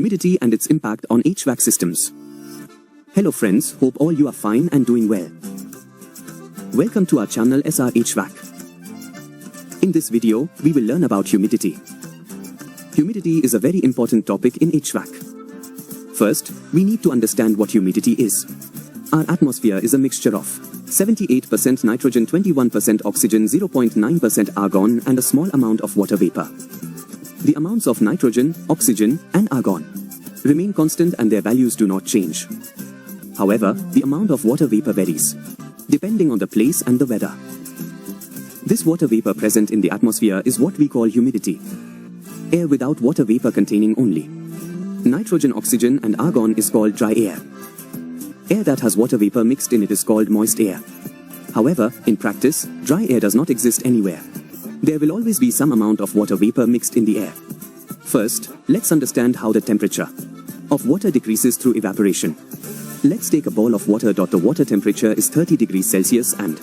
humidity and its impact on HVAC systems. Hello friends, hope all you are fine and doing well. Welcome to our channel SR HVAC. In this video, we will learn about humidity. Humidity is a very important topic in HVAC. First, we need to understand what humidity is. Our atmosphere is a mixture of 78% nitrogen, 21% oxygen, 0.9% argon and a small amount of water vapor. The amounts of nitrogen, oxygen and argon remain constant and their values do not change. However, the amount of water vapor varies, depending on the place and the weather. This water vapor present in the atmosphere is what we call humidity. Air without water vapor containing only nitrogen, oxygen and argon is called dry air. Air that has water vapor mixed in it is called moist air. However, in practice, dry air does not exist anywhere. There will always be some amount of water vapor mixed in the air. First, let's understand how the temperature of water decreases through evaporation. Let's take a bowl of water. The water temperature is 30 degrees Celsius and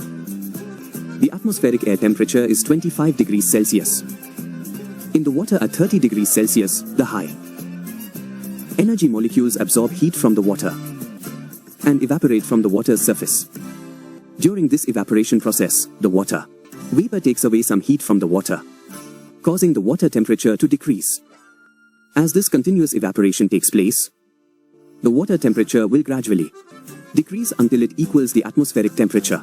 the atmospheric air temperature is 25 degrees Celsius. In the water at 30 degrees Celsius, the high energy molecules absorb heat from the water and evaporate from the water's surface. During this evaporation process, the water vapor takes away some heat from the water, causing the water temperature to decrease. As this continuous evaporation takes place, the water temperature will gradually decrease until it equals the atmospheric temperature.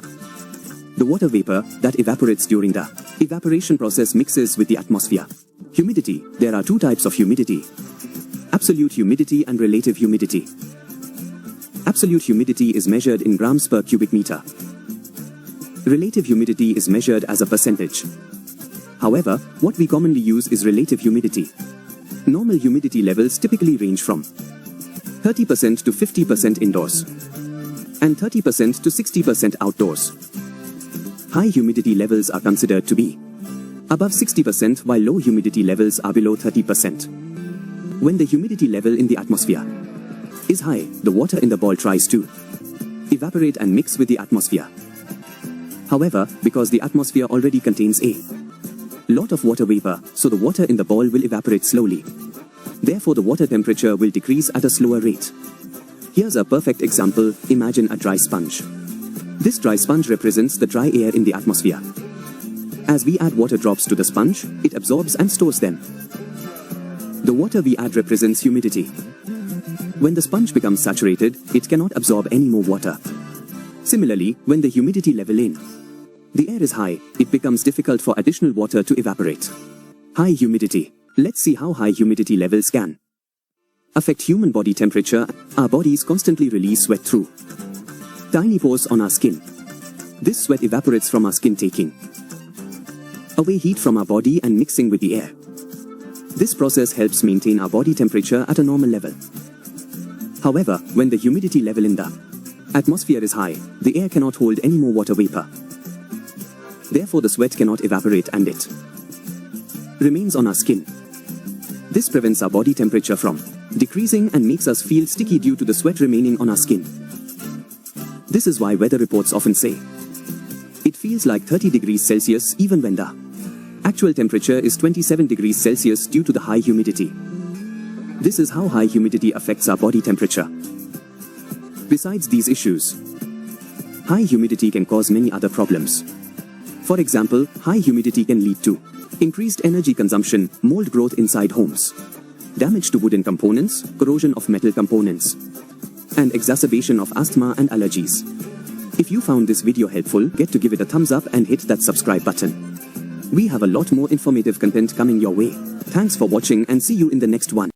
The water vapor that evaporates during the evaporation process mixes with the atmosphere. Humidity. There are two types of humidity: absolute humidity and relative humidity. Absolute humidity is measured in grams per cubic meter. Relative humidity is measured as a percentage. However, what we commonly use is relative humidity. Normal humidity levels typically range from 30% to 50% indoors and 30% to 60% outdoors. High humidity levels are considered to be above 60%, while low humidity levels are below 30%. When the humidity level in the atmosphere is high, the water in the bowl tries to evaporate and mix with the atmosphere. However, because the atmosphere already contains a lot of water vapor, so the water in the bowl will evaporate slowly. Therefore, the water temperature will decrease at a slower rate. Here's a perfect example. Imagine a dry sponge. This dry sponge represents the dry air in the atmosphere. As we add water drops to the sponge, it absorbs and stores them. The water we add represents humidity. When the sponge becomes saturated, it cannot absorb any more water. Similarly, when the humidity level in the air is high, it becomes difficult for additional water to evaporate. High humidity. Let's see how high humidity levels can affect human body temperature. Our bodies constantly release sweat through tiny pores on our skin. This sweat evaporates from our skin, taking away heat from our body and mixing with the air. This process helps maintain our body temperature at a normal level. However, when the humidity level in the atmosphere is high, the air cannot hold any more water vapor. Therefore, the sweat cannot evaporate and it remains on our skin. This prevents our body temperature from decreasing and makes us feel sticky due to the sweat remaining on our skin. This is why weather reports often say it feels like 30 degrees Celsius even when the actual temperature is 27 degrees Celsius due to the high humidity. This is how high humidity affects our body temperature. Besides these issues, high humidity can cause many other problems. For example, high humidity can lead to increased energy consumption, mold growth inside homes, damage to wooden components, corrosion of metal components, and exacerbation of asthma and allergies. If you found this video helpful, get to give it a thumbs up and hit that subscribe button. We have a lot more informative content coming your way. Thanks for watching and see you in the next one.